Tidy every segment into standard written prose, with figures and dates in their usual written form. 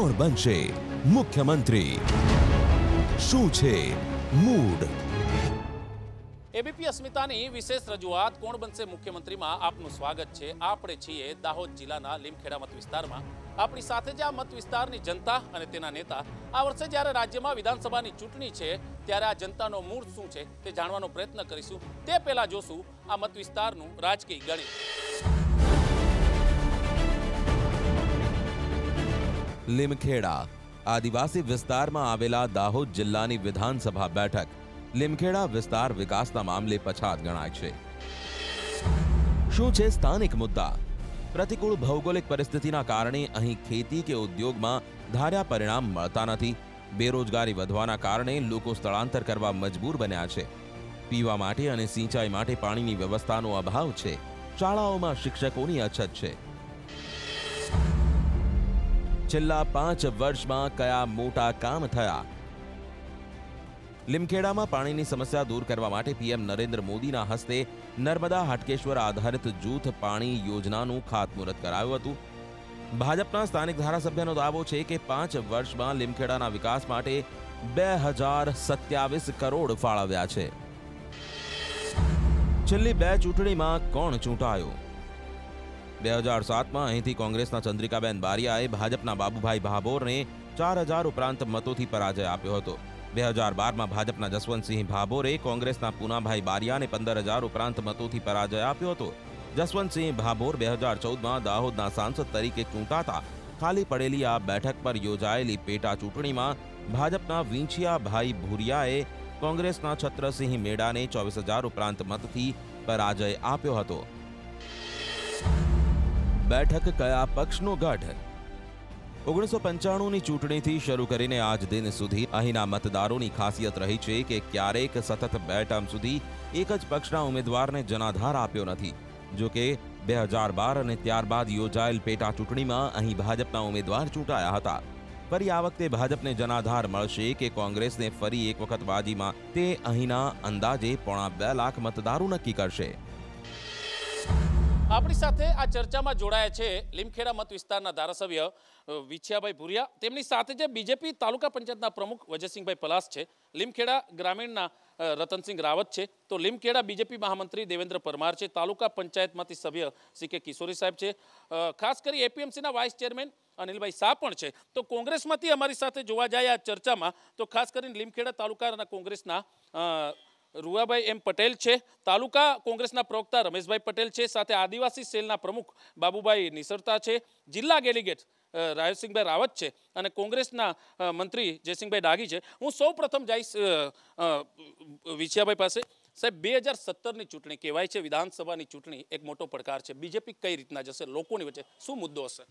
કોણ બનશે મુખ્યમંત્રી? શું છે મૂડ? એબીપી અસ્મિતાની વિશેષ રજૂઆત કોણ બનશે મુખ્યમંત્રીમાં આપનું સ્વાગત છે। આપણે છીએ દાહોદ જિલ્લાના લીમખેડા મત વિસ્તારમાં। આપણી સાથે જ આ મત વિસ્તારની જનતા અને તેના નેતા આ વર્ષે જ્યારે રાજ્યમાં વિધાનસભાની ચૂંટણી છે ત્યારે આ જનતાનો મૂડ શું છે તે જાણવાનો પ્રયત્ન કરીશું। તે પહેલા જોશું આ મત વિસ્તારનું રાજકીય ગણિત। લીમખેડા આદિવાસી વિસ્તારમાં આવેલા દાહોદ જિલ્લાની વિધાનસભા બેઠક। લીમખેડા વિસ્તાર વિકાસના મામલે પછાત ગણાય છે। શું છે સ્થાનિક મુદ્દા? પ્રતિકૂળ ભૌગોલિક પરિસ્થિતિના કારણે અહીં ખેતી કે ઉદ્યોગમાં ધાર્યા પરિણામ મળતા નથી। બેરોજગારી વધવાના કારણે લોકો સ્થળાંતર કરવા મજબૂર બન્યા છે। પીવા માટે અને સિંચાઈ માટે પાણીની વ્યવસ્થાનો અભાવ છે। શાળાઓમાં શિક્ષકોની અછત છે। છેલ્લા 5 વર્ષમાં કયા મોટા કામ થયા? લીમખેડામાં પાણીની સમસ્યા દૂર કરવા માટે પીએમ નરેન્દ્ર મોદીના હસ્તે નર્મદા હાટકેશ્વર આધારિત જૂથ પાણી યોજનાનું ખાતમુહૂર્ત કરાયું હતું। ભાજપના સ્થાનિક ધારાસભ્યનો દાવો છે કે 5 વર્ષમાં લીમખેડાના વિકાસ માટે 2027 કરોડ ફાળવ્યા છે। છેલ્લી 2 ચૂંટણીમાં કોણ ચૂંટાયો? 2007માં અહીંથી કોંગ્રેસના ચંદ્રિકાબેન બારિયાએ ભાજપના બાબુભાઈ ભાભોરને 4000 ઉપરાંત મતોથી પરાજય આપ્યો હતો। 2012માં ભાજપના જસવંતસિંહ ભાભોરે કોંગ્રેસના પૂનાભાઈ બારિયાને 15000 ઉપરાંત મતોથી પરાજય આપ્યો હતો। જસવંતસિંહ ભાભોર 2014માં દાહોદના સાંસદ તરીકે ચૂંટાતા ખાલી પડેલી આ બેઠક પર યોજાયેલી પેટા ચૂંટણીમાં ભાજપના વિંછિયાભાઈ ભુરિયાએ કોંગ્રેસના છત્રસિંહ મેડાને 24000 ઉપરાંત મતથી પરાજય આપ્યો હતો। બેઠક કયા પક્ષનો ગઢ? 1995ની ચૂંટણીથી શરૂ કરીને આજ દિન સુધી અહીંના મતદારોની ખાસિયત રહી છે કે ક્યારેક સતત 2 ટર્મ સુધી એક જ પક્ષના ઉમેદવારને જનાધાર આપ્યો નથી। જો કે 2012 અને ત્યારબાદ યોજાયેલ પેટા ચૂંટણીમાં અહીં ભાજપના ઉમેદવાર ચૂંટાયા હતા। ફરી આ વખતે ભાજપને જનાધાર મળશે કે કોંગ્રેસને ફરી એક વખત બાજીમાં તે અહીંના અંદાજે 2.5 લાખ મતદારો નક્કી કરશે। આપણી સાથે આ ચર્ચામાં જોડાયા છે લીમખેડા મત વિસ્તારના ધારાસભ્ય વિંછિયાભાઈ ભુરિયા। તેમની સાથે જે બીજેપી તાલુકા પંચાયતના પ્રમુખ વજયસિંહભાઈ પલાસ છે। લીમખેડા ગ્રામીણના રતનસિંહ રાવત છે। તો લીમખેડા બીજેપી મહામંત્રી દેવેન્દ્ર પરમાર છે। તાલુકા પંચાયતમાંથી સભ્ય સી.કે. કિશોરી સાહેબ છે। ખાસ કરી એપીએમસીના વાઇસ ચેરમેન અનિલભાઈ શાહ પણ છે। તો કોંગ્રેસમાંથી અમારી સાથે જોવા જાય આ ચર્ચામાં તો ખાસ કરીને લીમખેડા તાલુકાના કોંગ્રેસના રૂવાભાઈ એમ પટેલ છે। તાલુકા કોંગ્રેસના પ્રવક્તા રમેશભાઈ પટેલ છે। સાથે આદિવાસી સેલના પ્રમુખ બાબુભાઈ નિસરતા છે। જિલ્લા ડેલિગેટ રાયસિંહભાઈ રાવત છે અને કોંગ્રેસના મંત્રી જયસિંહભાઈ ડાગી છે। હું સૌ પ્રથમ જઈશ વિંછિયાભાઈ પાસે। સાહેબ 2017ની ચૂંટણી કહેવાય છે, વિધાનસભાની ચૂંટણી એક મોટો પડકાર છે। બીજેપી કઈ રીતના જશે? લોકોની વચ્ચે શું મુદ્દો હશે?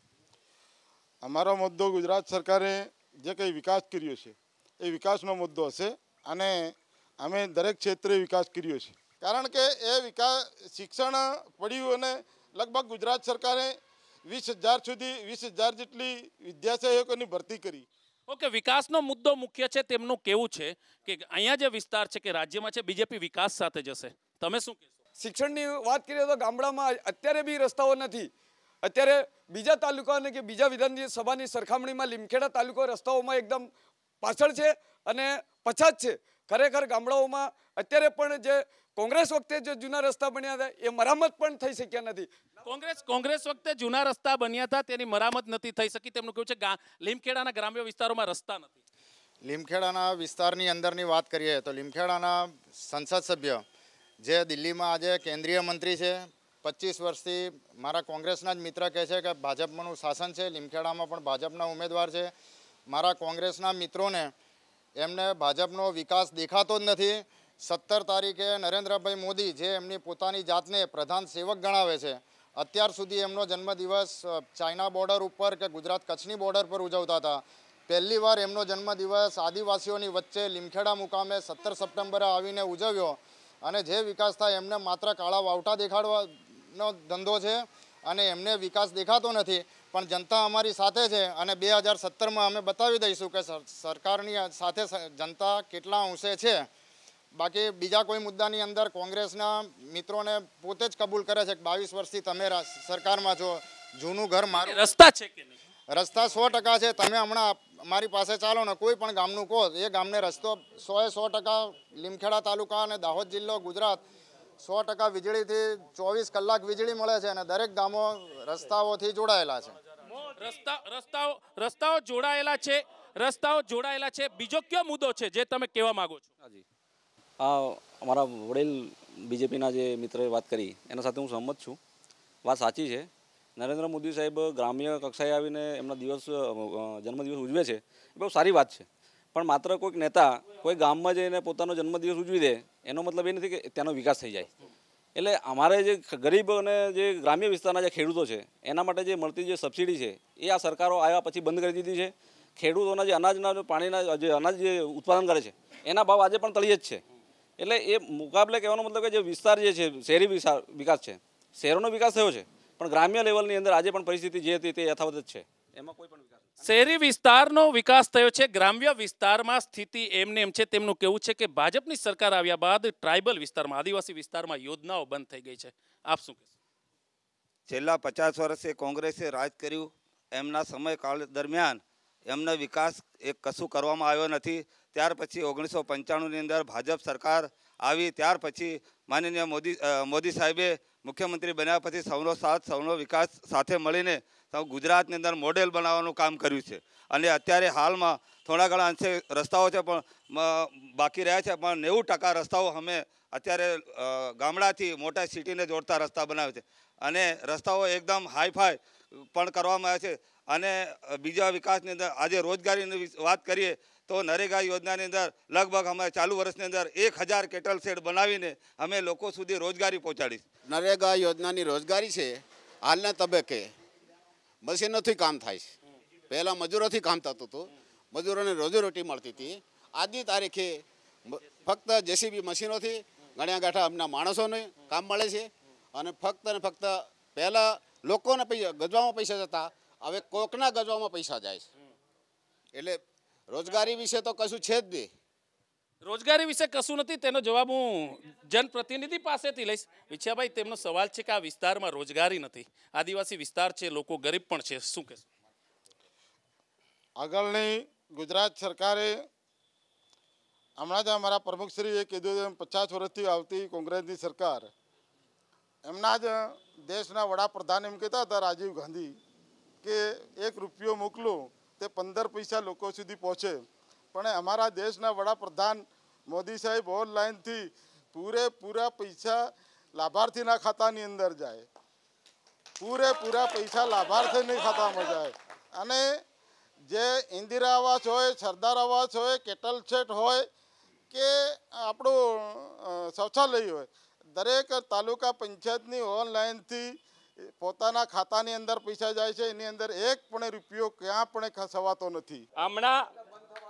અમારો મુદ્દો ગુજરાત સરકારે જે કંઈ વિકાસ કર્યો છે એ વિકાસનો મુદ્દો હશે અને અમે દરેક ક્ષેત્રે વિકાસ કર્યો છે। કારણ કે એ વિકાસ શિક્ષણ પડ્યું અને લગભગ ગુજરાત સરકારે 20000 સુધી 20000 જેટલી વિદ્યાસહાયકોની ભરતી કરી। ઓકે, વિકાસનો મુદ્દો મુખ્ય છે તેમનું કેવું છે કે અહીંયા જે વિસ્તાર છે કે રાજ્યમાં છે બીજેપી વિકાસ સાથે જશે। તમે શું કહેશો? શિક્ષણની વાત કરીએ તો ગામડામાં અત્યારે બી રસ્તાઓ નથી। અત્યારે બીજા તાલુકાને કે બીજા વિધાનસભાની સરખામણીમાં લીમખેડા તાલુકો રસ્તાઓમાં એકદમ પાછળ છે અને પછાત છે। ખરેખર ગામડાઓમાં અત્યારે પણ જે કોંગ્રેસ વખતે જે જૂના રસ્તા બન્યા હતા એ મરામત પણ થઈ શક્યા નથી। કોંગ્રેસ વખતે જૂના રસ્તા બન્યા હતા તેની મરામત નથી થઈ શકી તેમનું કહેવું છે। લીમખેડાના ગ્રામ્ય વિસ્તારોમાં રસ્તા નથી। લીમખેડાના વિસ્તારની અંદરની વાત કરીએ તો લીમખેડાના સંસદ સભ્ય જે દિલ્હીમાં આજે કેન્દ્રીય મંત્રી છે, 25 વર્ષથી મારા કોંગ્રેસના જ મિત્ર કહે છે કે ભાજપનું શાસન છે, લીમખેડામાં પણ ભાજપના ઉમેદવાર છે। મારા કોંગ્રેસના મિત્રોને એમને ભાજપનો વિકાસ દેખાતો જ નથી। 17 તારીખે નરેન્દ્રભાઈ મોદી જે એમની પોતાની જાતને પ્રધાન સેવક ગણાવે છે, અત્યાર સુધી એમનો જન્મદિવસ ચાઇના બોર્ડર ઉપર કે ગુજરાત કચ્છની બોર્ડર પર ઉજવતા હતા। પહેલી વાર એમનો જન્મદિવસ આદિવાસીઓની વચ્ચે લીમખેડા મુકામે 17 સપ્ટેમ્બરે આવીને ઉજવ્યો અને જે વિકાસ થાય એમને માત્ર કાળા વાવટા દેખાડવાનો ધંધો છે અને એમને વિકાસ દેખાતો નથી। પણ જનતા અમારી સાથે છે અને 2017માં અમે બતાવી દઈશું કે સરકારની સાથે જનતા કેટલા અંશે છે। બાકી બીજા કોઈ મુદ્દાની અંદર કોંગ્રેસના મિત્રોને પોતે જ કબૂલ કરે છે કે 22 વર્ષથી તમે સરકારમાં છો, જૂનું ઘર મારું। રસ્તા છે કે નહીં? રસ્તા 100% છે. તમે હમણાં અમારી પાસે ચાલો ને કોઈ પણ ગામનું કહો, એ ગામને રસ્તો 100% લીમખેડા તાલુકા અને દાહોદ જિલ્લો ગુજરાત 100% વીજળીથી 24 કલાક વીજળી મળે છે અને દરેક ગામો રસ્તાઓથી જોડાયેલા છે. રસ્તાઓ જોડાયેલા છે. બીજો કયો મુદ્દો છે જે તમે કહેવા માંગો છો? આ અમારા વડીલ બીજેપીના જે મિત્રોએ વાત કરી એના સાથે હું સહમત છું. વાત સાચી છે. નરેન્દ્ર મોદી સાહેબ ગ્રામ્ય કક્ષાએ આવીને એમના જન્મદિવસ ઉજવે છે, એ બહુ સારી વાત છે. પણ માત્ર કોઈક નેતા કોઈ ગામમાં જઈને પોતાનો જન્મદિવસ ઉજવી દે એનો મતલબ એ નથી કે ત્યાંનો વિકાસ થઈ જાય. એટલે અમારે જે ગરીબ અને જે ગ્રામ્ય વિસ્તારના જે ખેડૂતો છે એના માટે જે મળતી જે સબસિડી છે એ આ સરકારો આવ્યા પછી બંધ કરી દીધી છે. ખેડૂતોના જે અનાજના પાણીના જે અનાજ જે ઉત્પાદન કરે છે એના ભાવ આજે પણ તળિયે જ છે. એટલે એ મુકાબલે કહેવાનો મતલબ કે જે વિસ્તાર જે છે શહેરી વિકાસ છે, શહેરોનો વિકાસ થયો છે, પણ ગ્રામ્ય લેવલની અંદર આજે પણ પરિસ્થિતિ જે હતી તે યથાવત જ છે. એમાં કોઈ પણ વિકાસ શહેરી વિસ્તારનો વિકાસ થયો છે, ગ્રામ્ય વિસ્તારમાં સ્થિતિ એમને એમ છે. તેમનું કહેવું છે કે ભાજપની સરકાર આવ્યા બાદ ટ્રાઇબલ વિસ્તારમાં, આદિવાસી વિસ્તારમાં યોજનાઓ બંધ થઈ ગઈ છે. આપ શું કહેશો? છેલ્લા 50 વર્ષે કોંગ્રેસે રાજ કર્યું. એમના સમયકાળ દરમિયાન એમનો વિકાસ કશું કરવામાં આવ્યો નથી. ત્યાર પછી 1995ની અંદર ભાજપ સરકાર આવી. ત્યાર પછી માનનીય મોદી સાહેબે મુખ્યમંત્રી બન્યા પછી સૌનો સાથ સૌનો વિકાસ સાથે મળીને ગુજરાતની અંદર મોડેલ બનાવવાનું કામ કર્યું છે. અને અત્યારે હાલમાં થોડા ઘણા અંશે રસ્તાઓ છે પણ બાકી રહ્યા છે, પણ 90% રસ્તાઓ અમે અત્યારે ગામડાથી મોટા સિટીને જોડતા રસ્તા બનાવે છે. અને રસ્તાઓ એકદમ હાઈફાઈ પણ કરવામાં આવ્યા છે. અને બીજા વિકાસની અંદર આજે રોજગારીની વાત કરીએ તો નરેગા યોજનાની અંદર લગભગ અમે ચાલુ વર્ષની અંદર 1000 કેટલ શેડ બનાવીને અમે લોકો સુધી રોજગારી પહોંચાડી. નરેગા યોજનાની રોજગારી છે હાલના તબક્કે મશીનોથી કામ થાય છે. પહેલાં મજૂરોથી કામ થતું હતું, મજૂરોને રોજીરોટી મળતી હતી. આજની તારીખે ફક્ત જેસીબી મશીનોથી ગણ્યા ગાંઠા અમના માણસોને કામ મળે છે. અને ફક્ત પહેલાં લોકોને ગજવામાં પૈસા જતા, હવે કોકના ગજવામાં પૈસા જાય છે. એટલે રોજગારી વિશે તો કશું છે જ નહીં. રોજગારી વિશે કશું નથી, તેનો જવાબ હું જનપ્રતિનિધિ પાસેથી લઈશ. વિછયાભાઈ, તેમનો સવાલ છે કે આ વિસ્તારમાં રોજગારી નથી, આદિવાસી વિસ્તાર છે, લોકો ગરીબ પણ છે, શું કહેશો? આગળની ગુજરાત સરકારે હમણાં જ અમારા પ્રમુખશ્રીએ કીધું 50 વર્ષથી આવતી કોંગ્રેસની સરકાર, એમના જ દેશના વડાપ્રધાન એમ કહેતા હતા રાજીવ ગાંધી કે 1 રૂપિયો મોકલો તે 15 પૈસા લોકો સુધી પહોંચે. પણ અમારા દેશના વડાપ્રધાન મોદી સાહેબ ઓનલાઈનથી પૂરેપૂરા પૈસા લાભાર્થીના ખાતાની અંદર જાય, પૂરેપૂરા પૈસા લાભાર્થીની ખાતામાં જાય. અને જે ઇન્દિરા આવાસ હોય, સરદાર આવાસ હોય, કેટલ શેડ હોય કે આપણું શૌચાલય હોય, દરેક તાલુકા પંચાયતની ઓનલાઈનથી પોતાના ખાતાની અંદર પૈસા જાય છે. એની અંદર 1 પણ રૂપિયો ક્યાં પણ ખસવાતો નથી.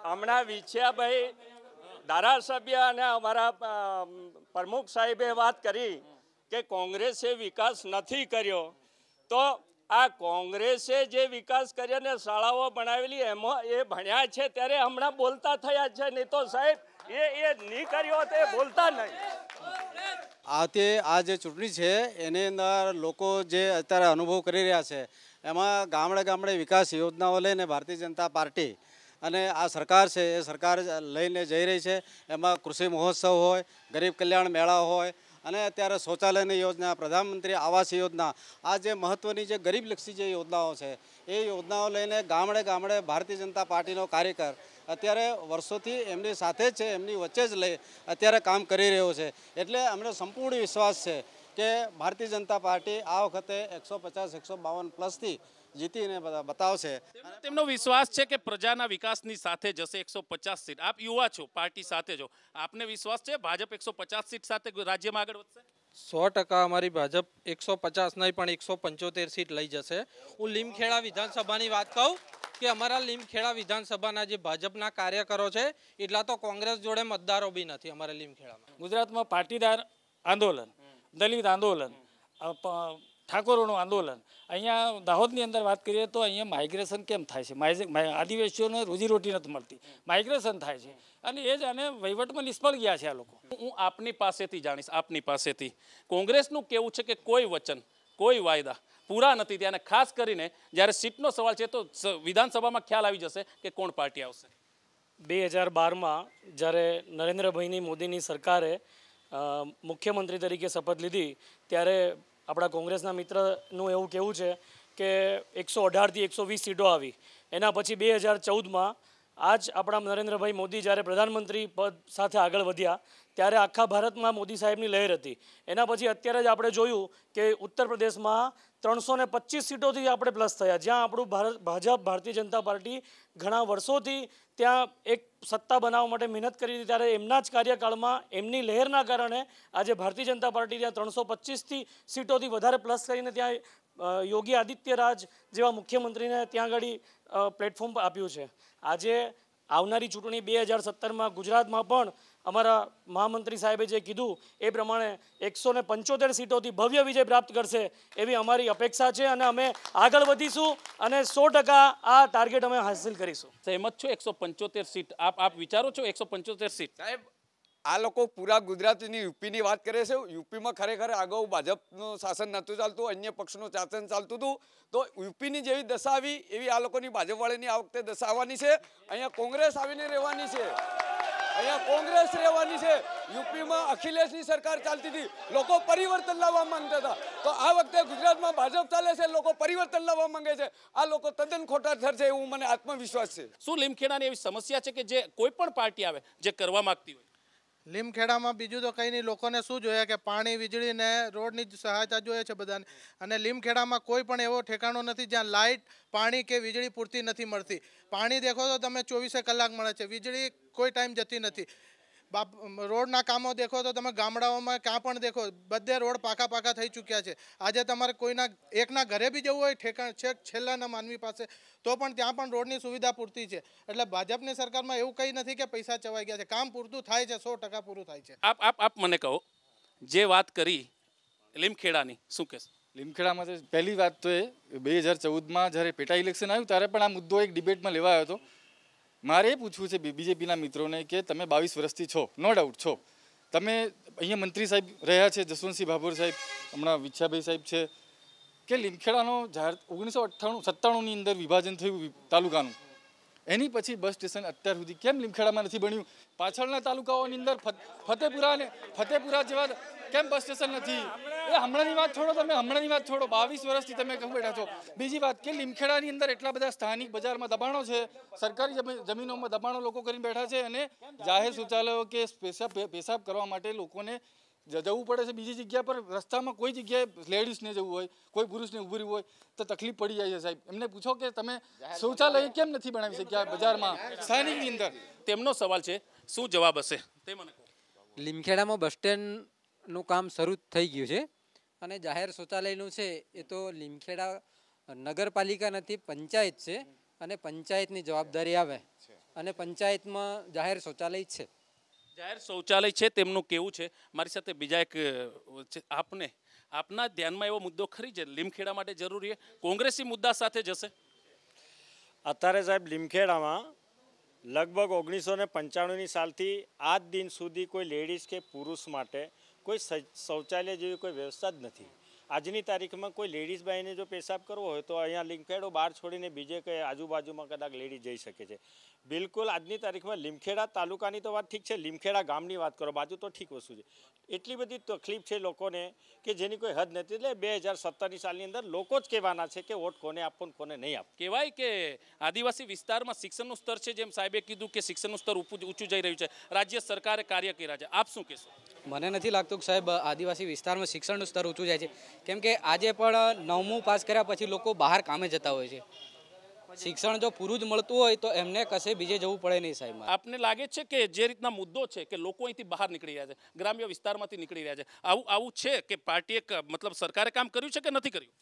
હમણાં વિછયાભાઈ ધારાસભ્ય અને અમારા પ્રમુખ સાહેબે વાત કરી કે કોંગ્રેસે વિકાસ નથી કર્યો. તો આ કોંગ્રેસે જે વિકાસ કર્યો ને શાળાઓ બનાવેલી એમાં એ ભણ્યા છે ત્યારે હમણાં બોલતા થયા છે. નહીં તો સાહેબ એ નહીં કર્યો તે બોલતા નહીં. આ જે ચૂંટણી છે એની અંદર લોકો જે અત્યારે અનુભવ કરી રહ્યા છે એમાં ગામડે વિકાસ યોજનાઓ લઈને ભારતીય જનતા પાર્ટી અને આ સરકાર છે એ સરકાર લઈને જઈ રહી છે. એમાં કૃષિ મહોત્સવ હોય, ગરીબ કલ્યાણ મેળા હોય અને અત્યારે શૌચાલયની યોજના, પ્રધાનમંત્રી આવાસ યોજના, આ જે મહત્ત્વની જે ગરીબલક્ષી જે યોજનાઓ છે એ યોજનાઓ લઈને ગામડે ભારતીય જનતા પાર્ટીનો કાર્યકર અત્યારે વર્ષોથી એમની સાથે જ છે, એમની વચ્ચે જ લઈ અત્યારે કામ કરી રહ્યો છે. એટલે અમને સંપૂર્ણ વિશ્વાસ છે કે ભારતીય જનતા પાર્ટી આ વખતે 150-152 પ્લસથી જીતીને બતાવશે. તેમનો વિશ્વાસ છે કે પ્રજાના વિકાસની સાથે જશે 150 સીટ. આપ યુવા છો, પાર્ટી સાથે છો, આપને વિશ્વાસ છે ભાજપ 150 સીટ સાથે રાજ્યમાં આગળ વધશે? 100% અમારી ભાજપ 150 નહીં પણ 175 સીટ લઈ જશે. હું લીમખેડા વિધાનસભાની વાત કહું કે અમારા લીમખેડા વિધાનસભાના જે ભાજપના કાર્યકરો છે એટલા તો કોંગ્રેસ જોડે મતદારો બી નથી અમારા લીમખેડામાં. ગુજરાતમાં પાટીદાર આંદોલન, દલિત આંદોલન, ઠાકોરોનું આંદોલન, અહીંયા દાહોદની અંદર વાત કરીએ તો અહીંયા માઇગ્રેશન કેમ થાય છે? આદિવાસીઓને રોજીરોટી નથી મળતી, માઇગ્રેશન થાય છે અને એ જ આને વહીવટમાં નિષ્ફળ ગયા છે આ લોકો. હું આપની પાસેથી જાણીશ, આપની પાસેથી કોંગ્રેસનું કેવું છે કે કોઈ વચન, કોઈ વાયદા પૂરા નથી થયા. અને ખાસ કરીને જ્યારે સીટનો સવાલ છે તો વિધાનસભામાં ખ્યાલ આવી જશે કે કોણ પાર્ટી આવશે. 2012માં જ્યારે નરેન્દ્રભાઈની મોદીની સરકારે મુખ્યમંત્રી તરીકે શપથ લીધી ત્યારે આપણા કોંગ્રેસના મિત્રનું એવું કહેવું છે કે 118થી 120 સીટો આવી. એના પછી 2014માં આજ આપણા નરેન્દ્રભાઈ મોદી જ્યારે પ્રધાનમંત્રી પદ સાથે આગળ વધ્યા ત્યારે આખા ભારતમાં મોદી સાહેબની લહેર હતી. એના પછી અત્યારે જ આપણે જોયું કે ઉત્તર પ્રદેશમાં 325 સીટોથી આપણે પ્લસ થયા, જ્યાં આપણું ભાજપ ભારતીય જનતા પાર્ટી ઘણા વર્ષોથી ત્યાં એક સત્તા બનાવવા માટે મહેનત કરી હતી. ત્યારે એમના જ કાર્યકાળમાં એમની લહેરના કારણે આજે ભારતીય જનતા પાર્ટી ત્યાં 325થી સીટોથી વધારે પ્લસ કરીને ત્યાં યોગી આદિત્યરાજ જેવા મુખ્યમંત્રીને ત્યાં આગળ પ્લેટફોર્મ આપ્યું છે. આજે આવનારી ચૂંટણી 2017માં ગુજરાતમાં પણ અમારા મહામંત્રી સાહેબે જે કીધું એ પ્રમાણે 175 સીટોથી ભવ્ય વિજય પ્રાપ્ત કરશે એવી અમારી અપેક્ષા છે અને અમે આગળ વધીશું અને 100% આ ટાર્ગેટ અમે હાંસલ કરીશું. સહેમત છો 175 સીટ? આપ વિચારો છો 175 સીટ? સાહેબ, આ લોકો પૂરા ગુજરાતની યુપીની વાત કરે છે. યુપીમાં ખરેખર અગાઉ ભાજપનું શાસન નહોતું ચાલતું, અન્ય પક્ષનું શાસન ચાલતું હતું. તો યુપીની જેવી દશા આવી એવી આ લોકોની ભાજપવાળીની આ વખતે દશા આવવાની છે. અહીંયા કોંગ્રેસ આવીને રહેવાની છે, અહીંયા કોંગ્રેસ રહેવાની છે. યુપીમાં અખિલેશની સરકાર ચાલતી હતી, લોકો પરિવર્તન લાવવા માંગતા હતા. તો આ વખતે ગુજરાતમાં ભાજપ ચાલે છે, લોકો પરિવર્તન લાવવા માંગે છે. આ લોકો તદ્દન ખોટા ઠરશે એવું મને આત્મવિશ્વાસ છે. શું લીમખેડાની એવી સમસ્યા છે કે જે કોઈ પણ પાર્ટી આવે જે કરવા માંગતી હોય? લીમખેડામાં બીજું તો કંઈ નહીં, લોકોને શું જોઈએ કે પાણી, વીજળી ને રોડની સહાયતા જોઈએ છે બધાને. અને લીમખેડામાં કોઈ પણ એવો ઠેકાણો નથી જ્યાં લાઇટ, પાણી કે વીજળી પૂરતી નથી મળતી. પાણી દેખો તો તમે 24 કલાક મળે છે, વીજળી કોઈ ટાઈમ જતી નથી. રોડના કામો દેખો તો તમે ગામડાઓમાં ક્યાં પણ દેખો બધે રોડ પાકા થઈ ચૂક્યા છે. આજે તમારે કોઈના એકના ઘરે બી જવું હોય ઠેકાણ છે છેલ્લાના માનવી પાસે તો પણ ત્યાં પણ રોડની સુવિધા પૂરતી છે. એટલે ભાજપની સરકારમાં એવું કંઈ નથી કે પૈસા ચવાઈ ગયા છે, કામ પૂરતું થાય છે, 100% પૂરું થાય છે. આપ મને કહો, જે વાત કરી લીમખેડાની, શું કહેશો? લીમખેડામાં તો પહેલી વાત તો એ 2014માં જ્યારે પેટા ઇલેક્શન આવ્યું ત્યારે પણ આ મુદ્દો એક ડિબેટમાં લેવાયો હતો. મારે એ પૂછવું છે બીજેપીના મિત્રોને કે તમે 22 વર્ષથી છો, નો ડાઉટ છો, તમે અહીંયા મંત્રી સાહેબ રહ્યા છે, જસવંતસિંહ ભાભોર સાહેબ, હમણાં વિછાભાઈ સાહેબ છે, કે લીમખેડાનો 1997ની અંદર વિભાજન થયું તાલુકાનું, એની પછી બસ સ્ટેશન અત્યાર સુધી કેમ લીમખેડામાં નથી બન્યું? પાછળના તાલુકાઓની અંદર ફતેપુરા જેવા કેમ બસ સ્ટેશન નથી? એ હમણાંની વાત છોડો, તમે હમણાંની વાત છોડો, 22 વર્ષથી તમે કહું બેઠા છો. બીજી વાત કે લીમખેડાની અંદર એટલા બધા સ્થાનિક બજારમાં દબાણો છે, સરકારી જમીનોમાં દબાણો લોકો કરીને બેઠા છે, અને જાહેર શૌચાલયો કે પેશાબ કરવા માટે લોકોને જવું પડે છે. બીજી જગ્યા પર રસ્તામાં કોઈ જગ્યાએ લેડીઝને જવું હોય, કોઈ પુરુષને ઊભું રહેવું હોય તો તકલીફ પડી જાય છે. સાહેબ, એમને પૂછો કે તમે શૌચાલય કેમ નથી બનાવી શક્યા બજારમાં, સ્થાનિકની અંદર? તેમનો સવાલ છે, શું જવાબ હશે તે મને કહો. લીમખેડામાં બસ સ્ટેન્ડનું કામ શરૂ થઈ ગયું છે અને જાહેર શૌચાલયનું છે એ તો લીમખેડા નગરપાલિકા નથી, પંચાયત છે અને પંચાયતની જવાબદારી આવે અને પંચાયતમાં જાહેર શૌચાલય છે. જાહેર શૌચાલય છે તેમનું કેવું છે. મારી સાથે બીજા એક આપના ધ્યાનમાં એવો મુદ્દો ખરી છે લીમખેડા માટે જરૂરી કોંગ્રેસી મુદ્દા સાથે જશે? અત્યારે સાહેબ લીમખેડામાં લગભગ 1995ની સાલથી આજ દિન સુધી કોઈ લેડીઝ કે પુરુષ માટે કોઈ શૌચાલય જેવી કોઈ વ્યવસ્થા જ નથી. આજની તારીખમાં કોઈ લેડીઝ બાઈને જો પેશાબ કરવો હોય તો અહીંયા લીમખેડો બહાર છોડીને બીજે કંઈ આજુબાજુમાં કદાચ લેડીઝ જઈ શકે છે. બિલકુલ આજની તારીખમાં લીમખેડા તાલુકાની તો વાત ઠીક છે, લીમખેડા ગામની વાત કરો બાજુ તો ઠીક વસ્તુ છે. એટલી બધી તકલીફ છે લોકોને કે જેની કોઈ હદ નથી. એટલે 2017ની સાલની અંદર લોકો જ કહેવાના છે કે વોટ કોને આપવો ને કોને નહીં આપવો. કહેવાય કે આદિવાસી વિસ્તારમાં શિક્ષણનું સ્તર છે, જેમ સાહેબે કીધું કે શિક્ષણનું સ્તર ઊંચું જઈ રહ્યું છે, રાજ્ય સરકારે કાર્ય કર્યા છે. આપ શું કહેશો? મને નથી લાગતું કે સાહેબ આદિવાસી વિસ્તારમાં શિક્ષણનું સ્તર ઊંચું જાય છે, કેમ કે આજે પણ 9મું પાસ કર્યા પછી લોકો બહાર કામે જતા હોય છે. શિક્ષણ જો પૂરું જ મળતું હોય તો એમને કશે બીજે જવું પડે નહીં. સાહેબ, આપને લાગે છે કે જે રીતના મુદ્દો છે કે લોકો અહીંથી બહાર નીકળી રહ્યા છે, ગ્રામ્ય વિસ્તારમાંથી નીકળી રહ્યા છે, આવું છે કે પાર્ટીએ મતલબ સરકારે કામ કર્યું છે કે નથી કર્યું?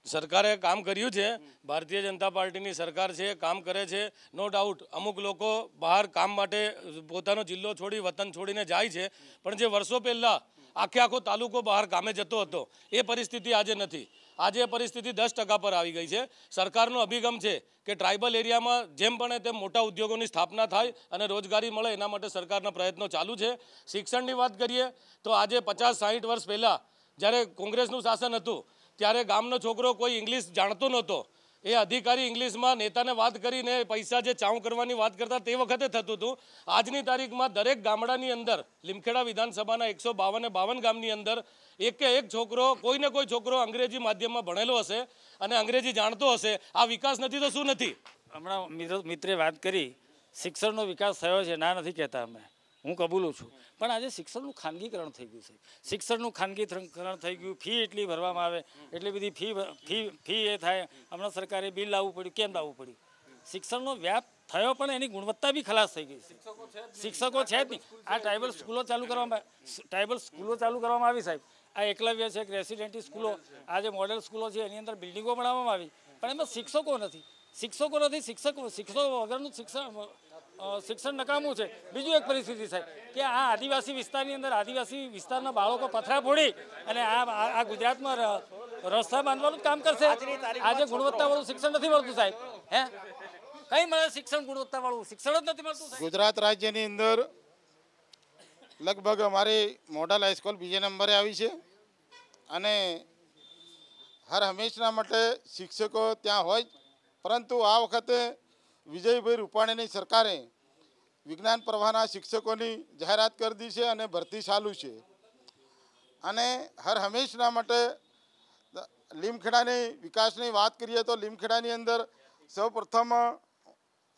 સરકારે કામ કર્યું છે, ભારતીય જનતા પાર્ટીની સરકાર છે, કામ કરે છે, નો ડાઉટ. અમુક લોકો બહાર કામ માટે પોતાનો જિલ્લો છોડી વતન છોડીને જાય છે, પણ જે વર્ષો પહેલાં આખો તાલુકો બહાર કામે જતો હતો એ પરિસ્થિતિ આજે નથી. આજે પરિસ્થિતિ 10% પર આવી ગઈ છે. સરકારનો અભિગમ છે કે ટ્રાઇબલ એરિયામાં જેમ પણ તેમ મોટા ઉદ્યોગોની સ્થાપના થાય અને રોજગારી મળે, એના માટે સરકારના પ્રયત્નો ચાલુ છે. શિક્ષણની વાત કરીએ તો આજે 50-60 વર્ષ પહેલાં જ્યારે કોંગ્રેસનું શાસન હતું ત્યારે ગામનો છોકરો કોઈ ઇંગ્લિશ જાણતો નહોતો, એ અધિકારી ઇંગ્લિશમાં નેતાને વાત કરીને પૈસા જે ચાઉ કરવાની વાત કરતા તે વખતે થતું હતું. આજની તારીખમાં દરેક ગામડાની અંદર લીમખેડા વિધાનસભાના 152 ગામની અંદર એકે એક છોકરો કોઈને કોઈ છોકરો અંગ્રેજી માધ્યમમાં ભણેલો હશે અને અંગ્રેજી જાણતો હશે. આ વિકાસ નથી તો શું નથી? હમણાં મિત્રે વાત કરી, શિક્ષણનો વિકાસ થયો છે, ના નથી કહેતા અમે, હું કબૂલું છું, પણ આજે શિક્ષણનું ખાનગીકરણ થઈ ગયું છે. શિક્ષણનું ખાનગીકરણ થઈ ગયું, ફી એટલી ભરવામાં આવે, એટલી બધી ફી એ થાય. હમણાં સરકારે બિલ લાવવું પડ્યું, કેમ લાવવું પડ્યું? શિક્ષણનો વ્યાપ થયો પણ એની ગુણવત્તા બી ખલાસ થઈ ગઈ છે. શિક્ષકો છે જ નહીં. આ ટ્રાઇબલ સ્કૂલો ચાલુ કરવામાં આવી સાહેબ. આ એકલવ્ય છે, રેસિડેન્ટી સ્કૂલો, આ જે મોડેલ સ્કૂલો છે એની અંદર બિલ્ડિંગો બનાવવામાં આવી, પણ એમાં શિક્ષકો નથી. શિક્ષકો વગરનું શિક્ષણ નકામું છે. બીજું એક પરિસ્થિતિ સાહેબ કે આ આદિવાસી વિસ્તારની અંદર આદિવાસી વિસ્તારના બાળકો પથરા ફોડી અને આ ગુજરાતમાં રસ્તા બાંધવાનું કામ કરશે. આજે ગુણવત્તાવાળું શિક્ષણ નથી મળતું સાહેબ. હે કઈ મળે શિક્ષણ? ગુણવત્તાવાળું શિક્ષણ જ નથી મળતું. ગુજરાત રાજ્યની અંદર લગભગ અમારી મોડલ હાઈસ્કૂલ બીજા નંબરે આવી છે અને હર હંમેશના માટે શિક્ષકો ત્યાં હોય જ, પરંતુ આ વખતે વિજયભાઈ રૂપાણીની સરકારે વિજ્ઞાન પ્રવાહના શિક્ષકોની જાહેરાત કરી દી છે અને ભરતી ચાલુ છે. અને હર હંમેશના માટે લીમખેડાની વિકાસની વાત કરીએ તો લીમખેડાની અંદર સૌપ્રથમ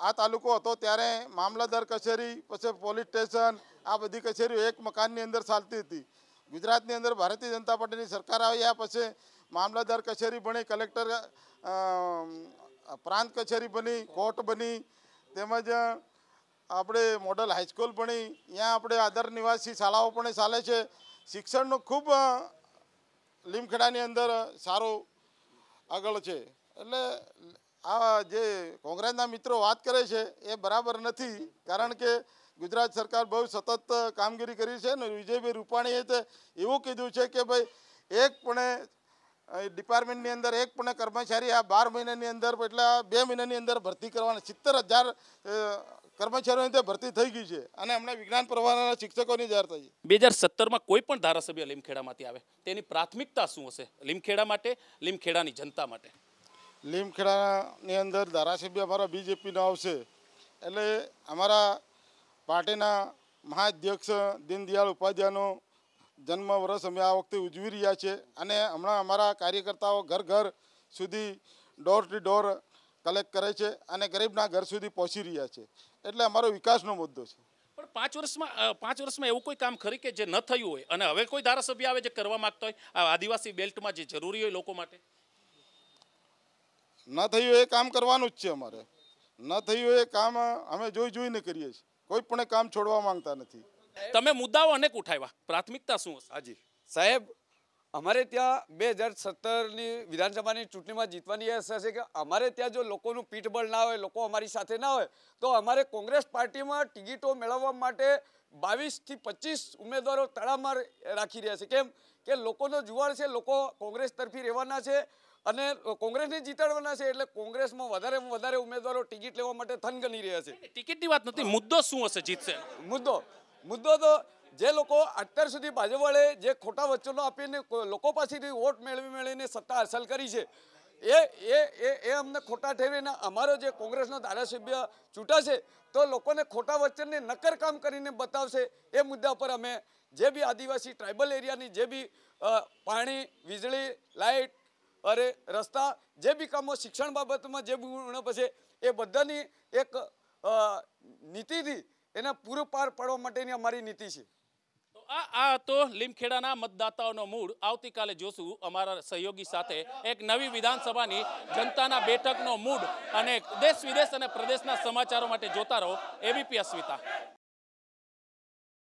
આ તાલુકો હતો ત્યારે મામલતદાર કચેરી, પછી પોલીસ સ્ટેશન, આ બધી કચેરીઓ એક મકાનની અંદર ચાલતી હતી. ગુજરાતની અંદર ભારતીય જનતા પાર્ટીની સરકાર આવ્યા પછી મામલતદાર કચેરી બની, કલેક્ટર પ્રાંત કચેરી બની, કોર્ટ બની, તેમજ આપણે મોડલ હાઈસ્કૂલ બની, ત્યાં આપણે આદર નિવાસી શાળાઓ પણ ચાલે છે. શિક્ષણનું ખૂબ લીમખેડાની અંદર સારું આગળ છે. એટલે આ જે કોંગ્રેસના મિત્રો વાત કરે છે એ બરાબર નથી, કારણ કે ગુજરાત સરકાર બહુ સતત કામગીરી કરી છે ને વિજયભાઈ રૂપાણીએ તો એવું કીધું છે કે ભાઈ એક પણ ડિપાર્ટમેન્ટની અંદર એક પણ કર્મચારી આ 12 મહિનાની અંદર એટલે 2 મહિનાની અંદર ભરતી કરવાના 70,000 કર્મચારીઓની તે ભરતી થઈ ગઈ છે અને હમણાં વિજ્ઞાન પ્રવાહના શિક્ષકોની જાહેર થઈ છે. 2017માં કોઈ પણ ધારાસભ્ય લીમખેડામાંથી આવે તેની પ્રાથમિકતા શું હશે લીમખેડા માટે, લીમખેડાની જનતા માટે? લીમખેડાની અંદર ધારાસભ્ય અમારા બીજેપીનો આવશે એટલે અમારા પાર્ટીના મહાઅધ્યક્ષ દીનદયાળ ઉપાધ્યાયનો જન્મ વર્ષ અમે આ વખતે ઉજવી રહ્યા છે અને હમણાં અમારા કાર્યકર્તાઓ ઘર ઘર સુધી ડોર ટુ ડોર કલેક્ટ કરે છે અને ગરીબના ઘર સુધી પહોંચી રહ્યા છે. એટલે અમારો વિકાસનો મુદ્દો છે. પણ 5 વર્ષમાં એવું કોઈ કામ ખરી કે જે ન થયું હોય અને હવે કોઈ ધારાસભ્ય આવે જે કરવા માંગતો હોય આ આદિવાસી બેલ્ટમાં જે જરૂરી હોય લોકો માટે? ન થયું એ કામ કરવાનું જ છે. અમારે ન થયું એ કામ અમે જોઈને કરીએ છીએ. કોઈ પણ કામ છોડવા માંગતા નથી. તમે મુદ્દાઓ અનેક ઉઠાવ્યા, પ્રાથમિકતા શું હશે? હાજી સાહેબ, અમારે ત્યાં 2017ની વિધાનસભાની ચૂંટણીમાં જીતવાની આશા છે કે અમારે ત્યાં જો લોકોનું પીઠબળ ના હોય, લોકો અમારી સાથે ના હોય તો અમારે કોંગ્રેસ પાર્ટીમાં ટિકિટો મેળવવા માટે 22 થી 25 ઉમેદવારો તડામાર રાખી રહ્યા છે. કેમ કે લોકોનો જુવાળ છે, લોકો કોંગ્રેસ તરફી રહેવાના છે અને કોંગ્રેસને જીતાડવાના છે. એટલે કોંગ્રેસમાં વધારે ઉમેદવારો ટિકિટ લેવા માટે થનગની રહ્યા છે. ટિકિટની વાત નથી, મુદ્દો શું હશે જીતશે? મુદ્દો તો જે લોકો અત્યાર સુધી ભાજપ વડે જે ખોટા વચનો આપીને લોકો પાસેથી વોટ મેળવીને સત્તા હાંસલ કરી છે એ અમને ખોટા ઠેરવીને અમારો જે કોંગ્રેસનો ધારાસભ્ય ચૂંટાશે તો લોકોને ખોટા વચનને નક્કર કામ કરીને બતાવશે. એ મુદ્દા પર અમે જે બી આદિવાસી ટ્રાઇબલ એરિયાની જે બી પાણી, વીજળી, લાઇટ અરે રસ્તા, જે બી કામો શિક્ષણ બાબતમાં જે બી ઉણપ છે એ બધાની એક નીતિથી એને પૂરું પાર પાડવા માટેની અમારી નીતિ છે. આ તો લીમખેડાના મતદાતાઓનો મૂડ. આવતીકાલે જોશું અમારા સહયોગી સાથે એક નવી વિધાનસભાની જનતાના બેઠકનો મૂડ. અને દેશ વિદેશ અને પ્રદેશના સમાચારો માટે જોતા રહો એબીપી અસ્મિતા.